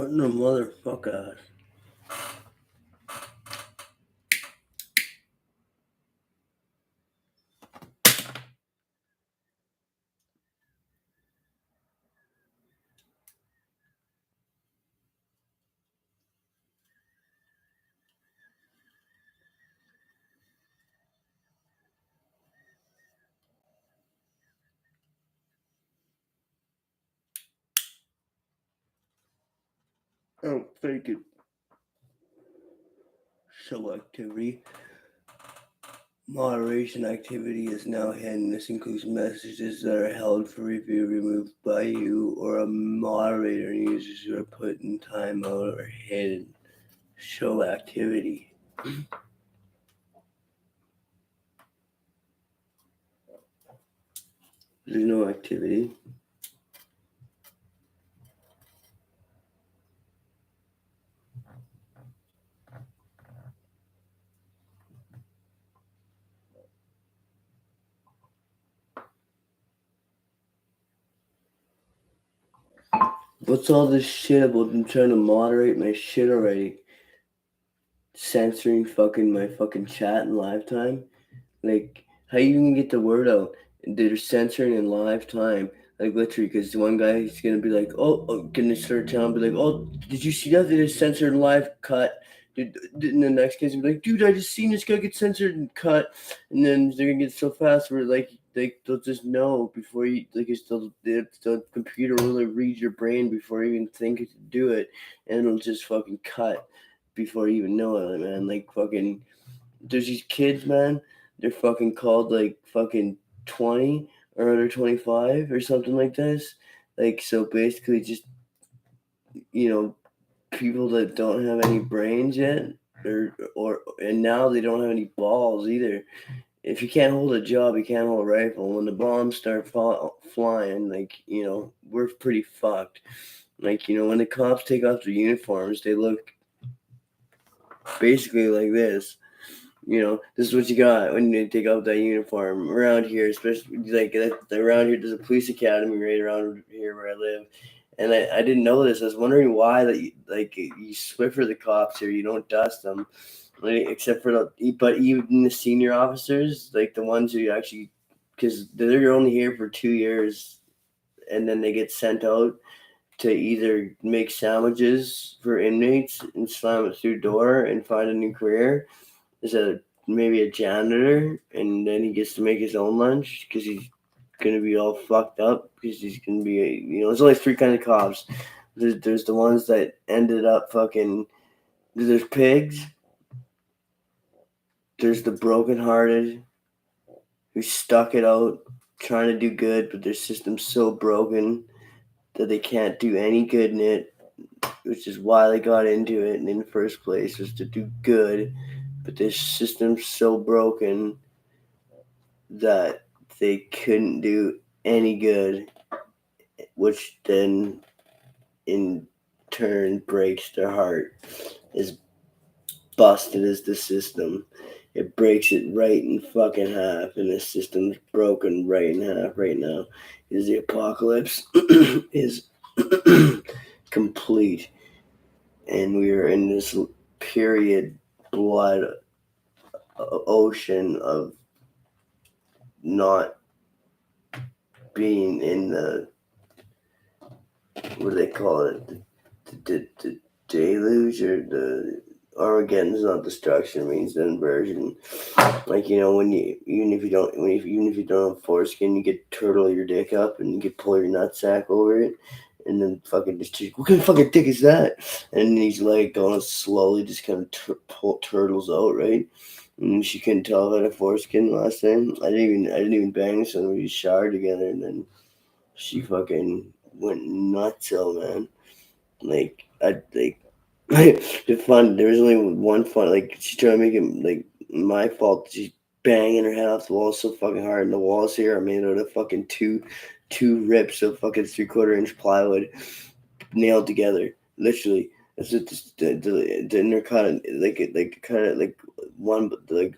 What in the motherfucker? I don't think it. Selectivity. Moderation activity is now hidden. This includes messages that are held for review removed by you or a moderator, and users who are put in timeout or hidden. Show activity. There's no activity. What's all this shit about them trying to moderate my shit already? Censoring my fucking chat in live time? Like, how you even get the word out? They're censoring in live time. Like, literally, because one guy is going to be like, gonna start telling, be like, oh, did you see that? They just censored in live cut. Dude, and the next guy's going to be like, dude, I just seen this guy get censored and cut. And then they're going to get so fast where, like, they'll just know before you, like, the computer will really read your brain before you even think to do it. And it'll just fucking cut before you even know it, man. Like, fucking, there's these kids, man. They're fucking called like fucking 20 or under 25 or something like this. Like, so basically just, people that don't have any brains yet and now they don't have any balls either. If you can't hold a job, you can't hold a rifle. When the bombs start flying, like, we're pretty fucked. Like, when the cops take off their uniforms, they look basically like this. This is what you got when you take off that uniform around here, especially like around here. There's a police academy right around here where I live, and I didn't know this. I was wondering why that you Swiffer the cops here. You don't dust them, like, except for but even the senior officers, like the ones who actually, because they're only here for 2 years, and then they get sent out to either make sandwiches for inmates and slam it through door and find a new career. Is maybe a janitor, and then he gets to make his own lunch because he's gonna be all fucked up because he's gonna be there's only 3 kinds of cops. There's the ones that ended up fucking. There's pigs. There's the brokenhearted who stuck it out trying to do good, but their system's so broken that they can't do any good in it, which is why they got into it in the first place, was to do good. But their system's so broken that they couldn't do any good, which then in turn breaks their heart. As busted as the system, it breaks it right in fucking half, and the system's broken right in half right now. Is the apocalypse is complete, and we are in this period blood ocean of not being in the, what do they call it, the deluge, or the Armageddon's not destruction, it means the inversion. Like, when even if you don't have foreskin, you get turtle your dick up and you can pull your nutsack over it, and then fucking just, what kind of fucking dick is that? And then he's like going slowly, just kind of turtles out, right? And she couldn't tell if I had a foreskin last time. I didn't even bang someone. We just showered together, and then she fucking went nuts, man. Like, the fun. There was only one fun. Like, she's trying to make it like my fault. She's banging her head off the wall so fucking hard, and the walls here are made out of fucking two rips of fucking 3/4 inch plywood nailed together. Literally, that's what the inner cut, like kind of like one, like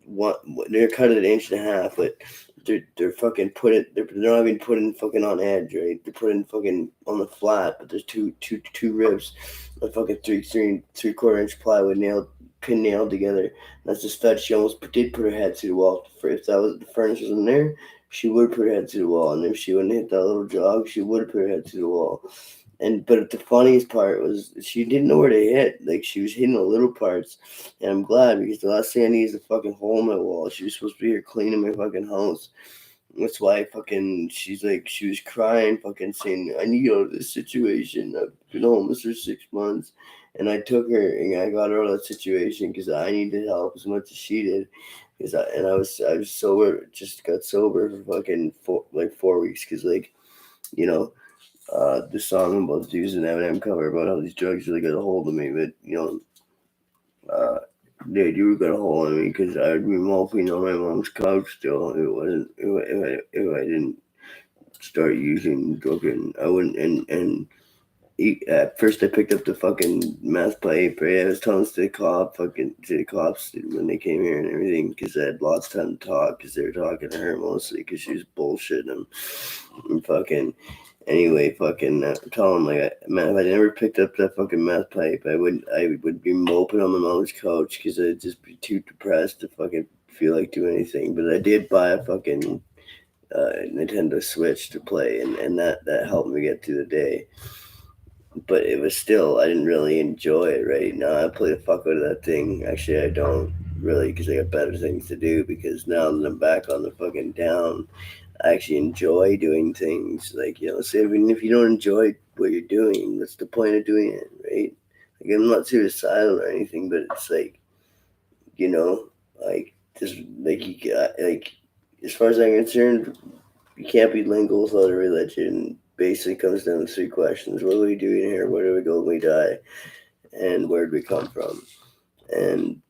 one. They're cut it 1.5 inches, but they're fucking they're not even putting fucking on edge, right? They're putting fucking on the flat, but there's two ribs, a fucking three-quarter inch plywood nailed together. That's just fed. She almost did put her head to the wall. If that was the furnace was in there, she would put her head to the wall, and if she wouldn't hit that little jog, she would put her head to the wall. But the funniest part was she didn't know where to hit. Like, she was hitting the little parts, and I'm glad, because the last thing I need is a fucking hole in my wall. She was supposed to be here cleaning my fucking house. That's why she was crying, fucking saying, I need out of this situation. I've been homeless for 6 months. And I took her and I got her out of that situation because I needed help as much as she did. I was sober, just got sober for fucking 4 weeks because, like, you know, the song about using Eminem cover about how these drugs really got a hold of me, but they do got a hold of me because I'd be moping on my mom's couch still. It wasn't if I didn't start using drugging, I wouldn't. And at first I picked up the fucking meth pipe. Right? I was telling the cops when they came here and everything because I had lots of time to talk because they were talking to her mostly because she was bullshitting them and fucking. Anyway, fucking tell him, like, man, if I never picked up that fucking meth pipe, I would be moping on my mom's couch because I'd just be too depressed to fucking feel like doing anything. But I did buy a fucking Nintendo Switch to play, and that helped me get through the day. But it was still, I didn't really enjoy it. Right now, I play the fuck out of that thing. Actually, I don't really because I got better things to do. Because now that I'm back on the fucking down, I actually enjoy doing things. Like, say even if you don't enjoy what you're doing, what's the point of doing it, right? Like, I'm not suicidal or anything, but it's like, like, just like like, as far as I'm concerned, you can't be lingual without a religion. Basically comes down to 3 questions: what are we doing here? Where do we go when we die? And where do we come from? And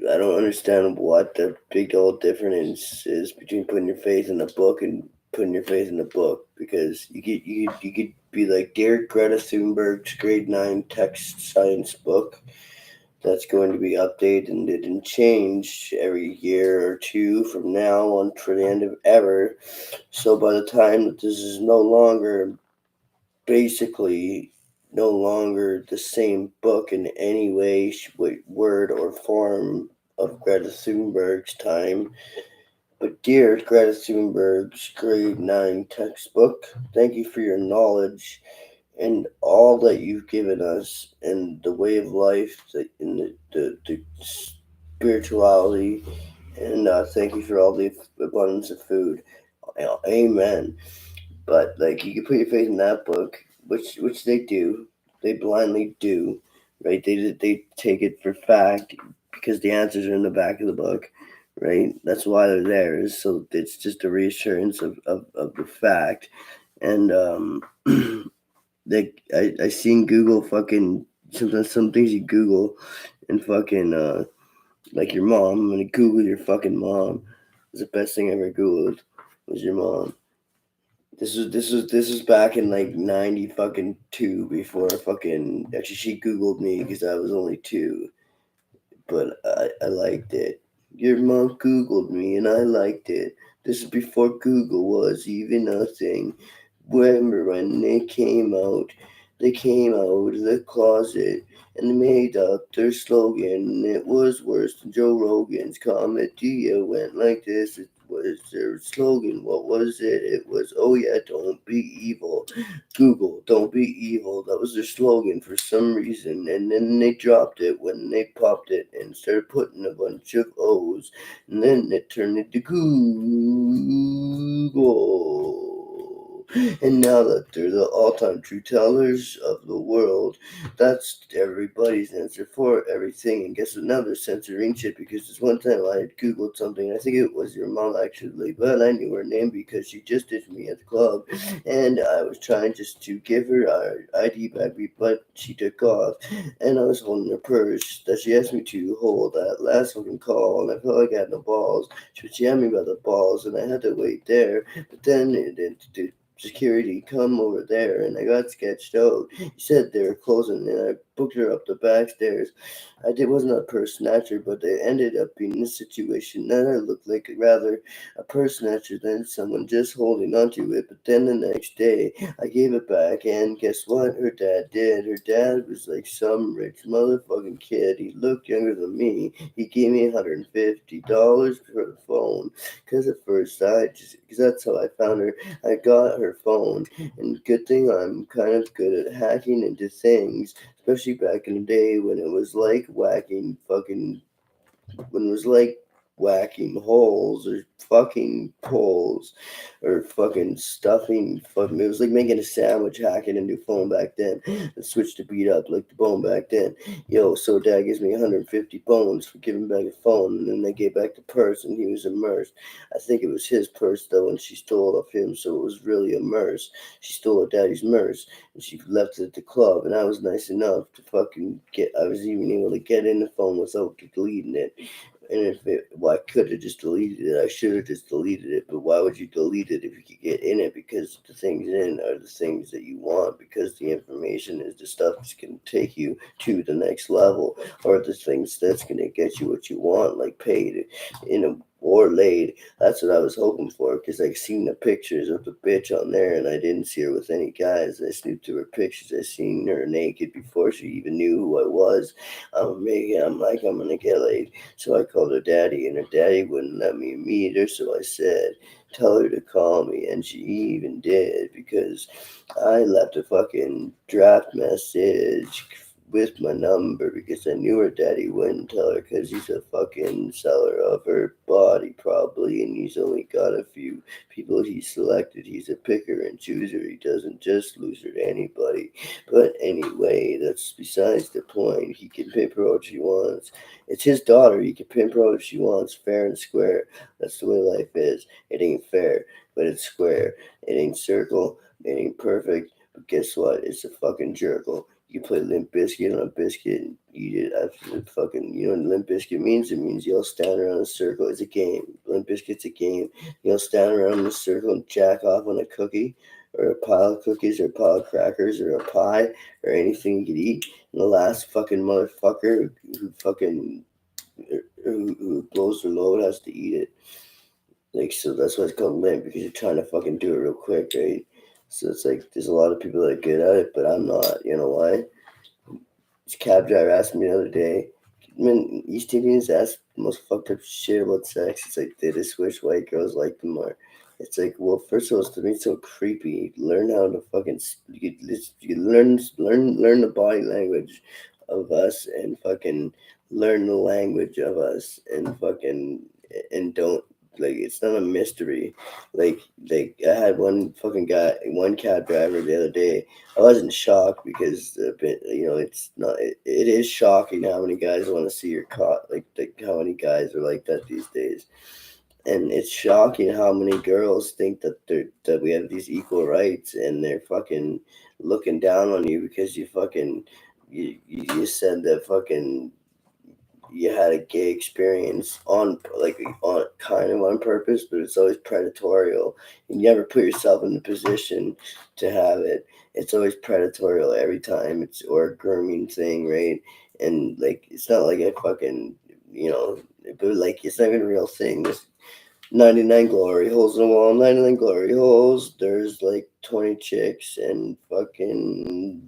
I don't understand what the big old difference is between putting your faith in a book and putting your faith in a book, because you could be like, dear Greta Thunberg's grade 9 text science book that's going to be updated and changed every year or two from now on for the end of ever. So by the time that this is no longer the same book in any way, word, or form of Greta Thunberg's time. But dear Greta Thunberg's grade 9 textbook, thank you for your knowledge and all that you've given us, and the way of life, and the spirituality, and thank you for all the abundance of food. Amen. But, like, you can put your faith in that book, which they do. They blindly do, right? They take it for fact because the answers are in the back of the book, right? That's why they're there. So it's just a reassurance of the fact. And I seen Google fucking sometimes some things you Google and fucking like your mom. I'm gonna Google your fucking mom. It's the best thing I ever Googled was your mom. This was back in like 90 fucking 2 before fucking actually she Googled me because I was only 2, but I liked it. Your mom Googled me and I liked it. This is before Google was even a thing. Remember when they came out of the closet and they made up their slogan. It was worse than Joe Rogan's comedy. It went like this. It was their slogan. What was it? It was, oh yeah, don't be evil. Google, don't be evil. That was their slogan for some reason. And then they dropped it when they popped it and started putting a bunch of O's. And then it turned into Google. And now that they're the all-time true tellers of the world, that's everybody's answer for everything. And guess what? Now they're censoring shit because this one time I had Googled something. I think it was your mom actually, but I knew her name because she just did me at the club. And I was trying just to give her our ID back, but she took off. And I was holding her purse that she asked me to hold that last fucking call. And I felt like I had no balls. She had me by the balls, and I had to wait there. But then security come over there, and I got sketched out. He said they were closing, and I booked her up the back stairs. Wasn't a purse snatcher, but it ended up being a situation that I looked like rather a purse snatcher than someone just holding onto it. But then the next day, I gave it back, and guess what? Her dad did. Her dad was like some rich motherfucking kid. He looked younger than me. He gave me $150 for the phone, because at first because that's how I found her. I got her phone, and good thing I'm kind of good at hacking into things, especially back in the day when it was like whacking holes or fucking poles or fucking stuffing. It was like making a sandwich, hacking a new phone back then. The switch to beat up like the bone back then. Yo, so dad gives me 150 bones for giving back a phone, and then they gave back the purse, and he was immersed. I think it was his purse though, and she stole it off him, so it was really a merce. She stole her daddy's merce, and she left it at the club, and I was nice enough to I was even able to get in the phone without deleting it. And I could have just deleted it. I should have just deleted it. But why would you delete it if you could get in it? Because the things in are the things that you want. Because the information is the stuff that's going to take you to the next level, or the things that's going to get you what you want, like paid, or laid. That's what I was hoping for, because I seen the pictures of the bitch on there, and I didn't see her with any guys. I snooped through her pictures. I seen her naked before she even knew who I was. I'm like, I'm gonna get laid. So I called her daddy, and her daddy wouldn't let me meet her. So I said, tell her to call me, and she even did, because I left a fucking draft message with my number, because I knew her daddy wouldn't tell her, because he's a fucking seller of her body probably, and he's only got a few people he selected. He's a picker and chooser. He doesn't just lose her to anybody. But anyway, that's besides the point. He can pimp her out if he wants. It's his daughter. He can pimp her out if she wants, fair and square. That's the way life is. It ain't fair, but it's square. It ain't circle. It ain't perfect. But guess what? It's a fucking jerkle. You put Limp Biscuit on a biscuit and eat it after the fucking. You know what Limp Biscuit means? It means you'll stand around in a circle. It's a game. Limp Biscuit's a game. You'll stand around in a circle and jack off on a cookie, or a pile of cookies, or a pile of crackers, or a pie, or anything you could eat. And the last fucking motherfucker who blows their load has to eat it. Like, so that's why it's called limp, because you're trying to fucking do it real quick, right? So it's like, there's a lot of people that are good at it, but I'm not. You know why? This cab driver asked me the other day, man, East Indians ask the most fucked up shit about sex. It's like, they just wish white girls liked them more. It's like, well, first of all, it's to me so creepy. Learn how to fucking, you learn the body language of us, and fucking learn the language of us, and fucking, and don't, like, it's not a mystery. Like I had one cab driver the other day. I wasn't shocked, because it's not. It is shocking how many guys want to see your caught. Like how many guys are like that these days, and it's shocking how many girls think that we have these equal rights, and they're fucking looking down on you because you said that fucking you had a gay experience on kind of on purpose, but it's always predatory. You never put yourself in the position to have it. It's always predatory every time. It's or a grooming thing, right? And like, it's not like a fucking, but like, it's not even a real thing. This 99 glory holes in the wall, 99 glory holes. There's like 20 chicks, and fucking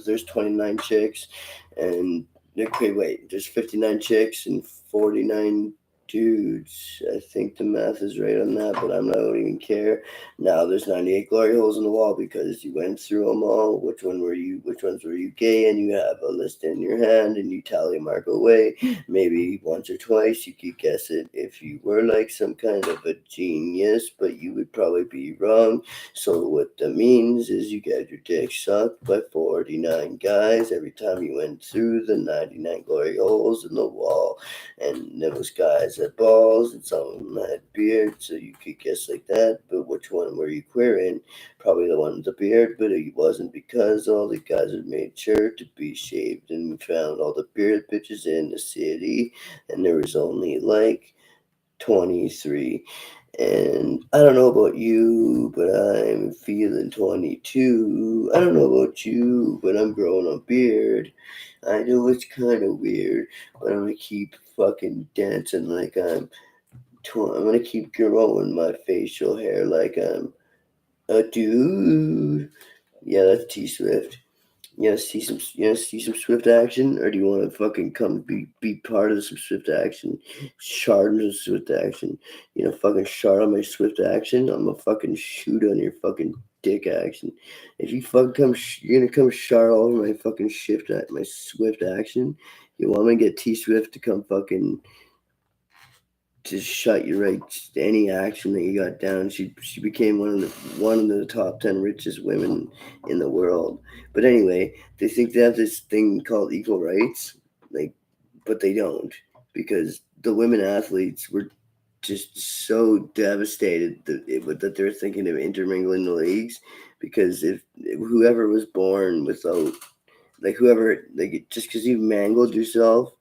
there's 29 chicks, and okay, wait, there's 59 chicks and 49 dudes. I think the math is right on that, but I don't even care. Now there's 98 glory holes in the wall, because you went through them all. Which ones were you gay? And you have a list in your hand, and you tally mark away. Maybe once or twice you could guess it if you were like some kind of a genius, but you would probably be wrong. So what that means is you got your dick sucked by 49 guys every time you went through the 99 glory holes in the wall. And those guys had balls, and some of them had beards, so you could guess like that. But which one were you queering? Probably the one with the beard, but it wasn't, because all the guys had made sure to be shaved, and we found all the beard bitches in the city, and there was only like 23. And I don't know about you, but I'm feeling 22. I don't know about you, but I'm growing a beard. I know it's kind of weird, but I'm gonna keep fucking dancing like I'm gonna keep growing my facial hair like I'm a dude. Yeah, that's T Swift. You want to see some? You want to see some Swift action, or do you want to fucking come be part of some Swift action? Shard some Swift action. You know, fucking shard on my Swift action. I'm gonna fucking shoot on your fucking dick action. If you fucking you're gonna come shard all over my fucking my Swift action. You want me to get T Swift to come fucking just shut you right any action that you got down. She became one of the top 10 richest women in the world. But anyway, they think they have this thing called equal rights, like, but they don't, because the women athletes were just so devastated that they're thinking of intermingling the leagues, because if whoever was born without, like, whoever, like, just because you mangled yourself,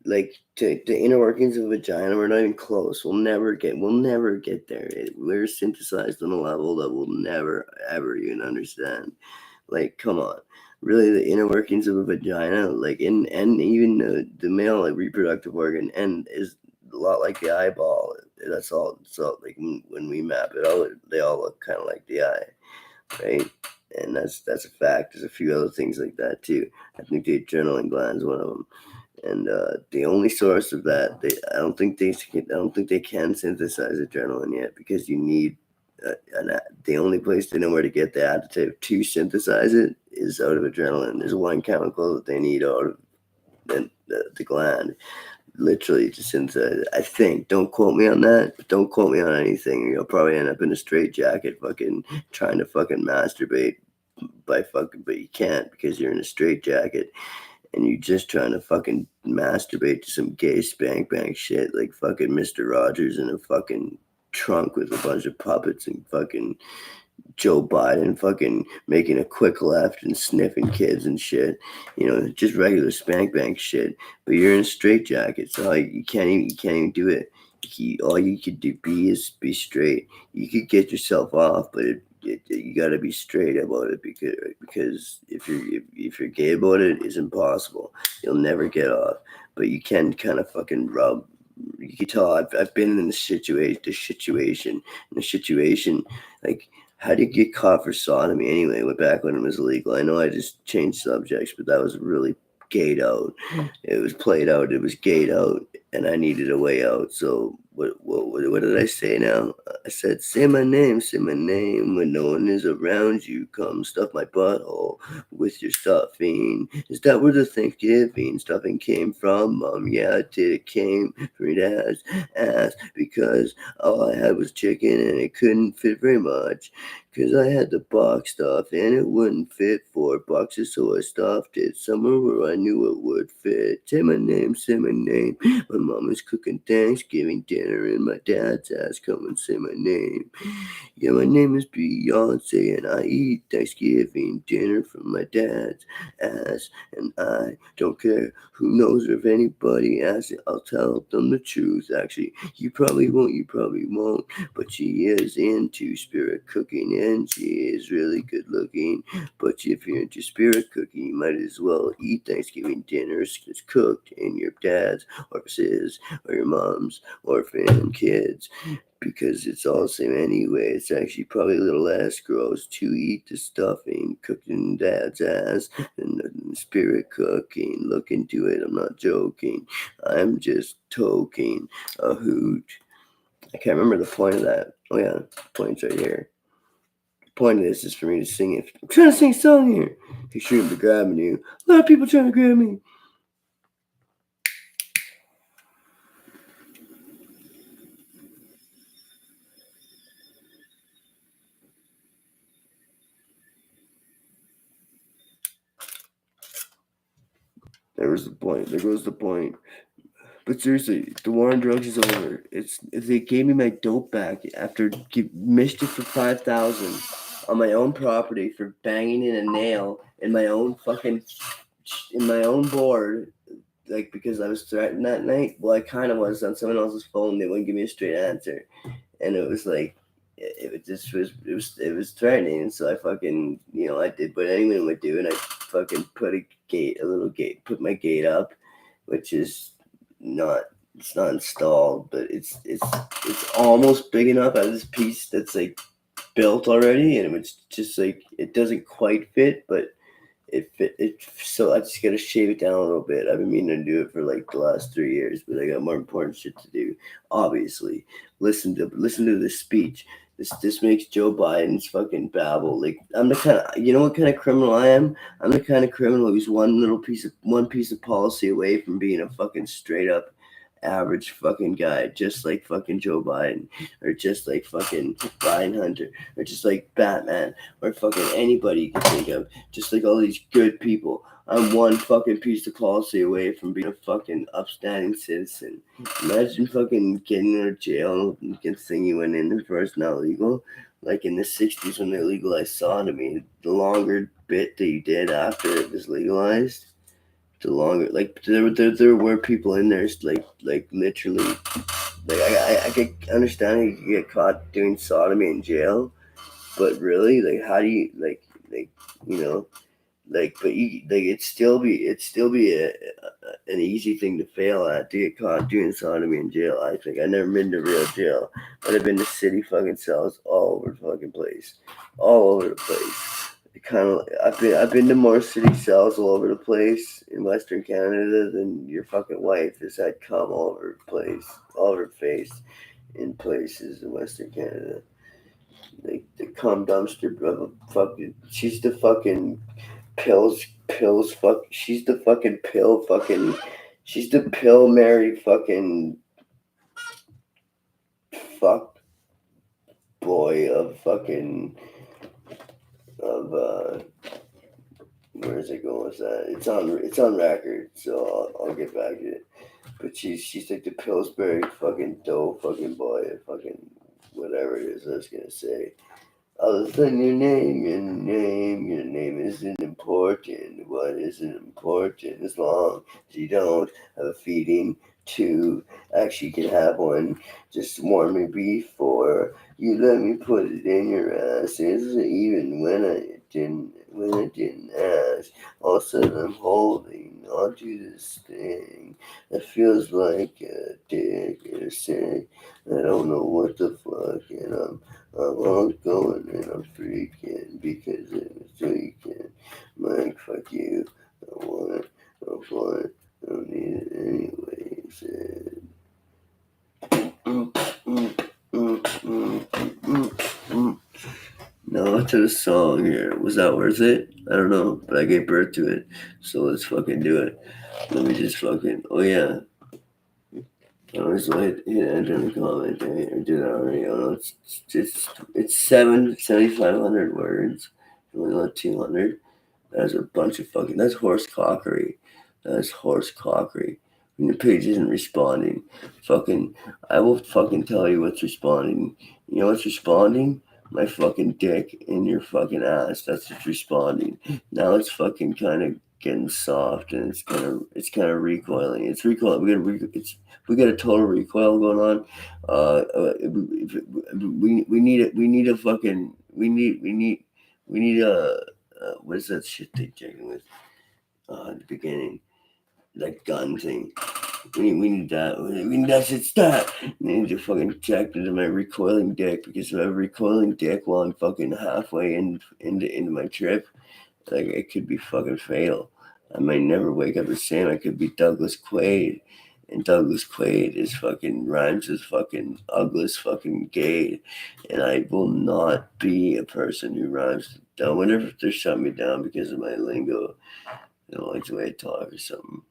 like, to the inner workings of a vagina, we're not even close. We'll never get there. We're synthesized on a level that we'll never ever even understand. Like, come on, really, the inner workings of a vagina, like, and even the male, like, reproductive organ, and is a lot like the eyeball. That's all. So, like, when we map it out, they all look kind of like the eye, right? And that's a fact. There's a few other things like that too. I think the adrenaline gland is one of them. And the only source of that, I don't think they can synthesize adrenaline yet, because you need the only place they know where to get the additive to synthesize it is out of adrenaline. There's one chemical that they need out of the gland, literally, to synthesize it. I think. Don't quote me on that. But don't quote me on anything. You'll probably end up in a straitjacket, fucking trying to fucking masturbate but you can't, because you're in a straitjacket. And you're just trying to fucking masturbate to some gay spank bank shit, like fucking Mr. Rogers in a fucking trunk with a bunch of puppets, and fucking Joe Biden fucking making a quick left and sniffing kids and shit. You know, just regular spank bank shit. But you're in a straitjacket, so you can't even do it. All you could is be straight. You could get yourself off, but you got to be straight about it, because if you're gay about it, it's impossible. You'll never get off. But you can kind of fucking rub. You can tell I've been in the situation, like, how do you get caught for sodomy anyway? Back when it was illegal. I know I just changed subjects, but that was really gayed out. It was played out. It was gayed out, and I needed a way out. So what did I say now? I said, say my name when no one is around you. Come stuff my butthole with your stuffing. Is that where the Thanksgiving stuffing came from? Yeah, it did. It came from your dad's ass, because all I had was chicken and it couldn't fit very much. Because I had the box stuff and it wouldn't fit 4 boxes, so I stuffed it somewhere where I knew it would fit. Say my name, say my name. My mom is cooking Thanksgiving dinner and my dad's ass come and say my name. Yeah, my name is Beyonce and I eat Thanksgiving dinner from my dad's ass. And I don't care who knows, or if anybody asks it, I'll tell them the truth. Actually, you probably won't, but she is into spirit cooking and she is really good looking. But if you're into spirit cooking, you might as well eat Thanksgiving dinners that's cooked in your dad's or his or your mom's orphan kids, because it's all the same anyway. It's actually probably a little less gross to eat the stuffing cooked in dad's ass than the spirit cooking. Look into it. I'm not joking. I'm just toking a hoot. I can't remember the point of that. Oh yeah, the point's right here. The point of this is for me to sing it. I'm trying to sing a song here. He shouldn't be grabbing you. A lot of people trying to grab me. There was the point. There goes the point. But seriously, the war on drugs is over. They gave me my dope back after missed it for 5,000 on my own property for banging in a nail in my own board, like, because I was threatened that night. Well, I kind of was on someone else's phone. They wouldn't give me a straight answer, and it was like it was threatening, and so I fucking I did what anyone would do, and I fucking put a little gate, put my gate up, which is not it's not installed, but it's almost big enough out of this piece that's like built already, and it's just like it doesn't quite fit, but so I just gotta shave it down a little bit. I've been meaning to do it for like the last 3 years, but I got more important shit to do. Obviously, listen to this speech. This makes Joe Biden's fucking babble. Like I'm the kind of what kind of criminal I am. I'm the kind of criminal who's one piece of policy away from being a fucking straight up average fucking guy, just like fucking Joe Biden, or just like fucking Brian Hunter, or just like Batman, or fucking anybody you can think of, just like all these good people. I'm one fucking piece of policy away from being a fucking upstanding citizen. Imagine fucking getting out of jail and the thing you went in for is not legal. Like in the 60s when they legalized sodomy, the longer bit that you did after it was legalized, the longer, like there were people in there like literally, like I could understand you could get caught doing sodomy in jail, but really, like how do you like but you like it'd still be an easy thing to fail at, to get caught doing sodomy in jail. I think I've never been to real jail, but I've been to city fucking cells all over the fucking place, all over the place. I've been to more city cells all over the place in Western Canada than your fucking wife has had cum all over the place, all over her face in places in Western Canada. Like the cum dumpster of a fucking. She's the fucking pills. Fuck. She's the fucking pill. Fucking. She's the pill Mary. Fucking. Fuck boy of fucking of. Where is it going with that? It's on record, so I'll get back to it. But she's like the Pillsbury fucking dough fucking boy, fucking whatever it is I was gonna say. Other than your name isn't important. What isn't important as long as you don't have a feeding tube. Actually, you can have one. Just warn me before you let me put it in your ass. Even when I didn't ask. All of a sudden, I'm holding onto this thing that feels like a dick or sick. I don't know what the fuck, and I'm all going and I'm freaking because it's weekend. Mike, fuck you. I want it. I don't need it anyways. Now to the song here. Was that worth it? I don't know, but I gave birth to it. So let's fucking do it. Let me just fucking. Oh yeah. I always hit enter in the comment. I did that already. I don't know. It's 7,500 words. Only not 200. That's a bunch of fucking. That's horse cockery. That's horse cockery. When the page isn't responding, fucking. I will fucking tell you what's responding. You know what's responding? My fucking dick in your fucking ass. That's what's responding. Now it's fucking kind of getting soft, and it's kind of recoiling. It's recoiling. We got a total recoil going on. We need it. We need a what is that shit they checking with at the beginning? That gun thing. We need that. We need that shit stop. I need to fucking check into my recoiling dick, because if I have a recoiling dick while I'm fucking halfway into my trip, like it could be fucking fatal. I might never wake up the same. I could be Douglas Quaid. And Douglas Quaid is fucking rhymes with fucking ugliest fucking gay. And I will not be a person who rhymes. I wonder if they're shutting me down because of my lingo. They don't like the way I talk or something.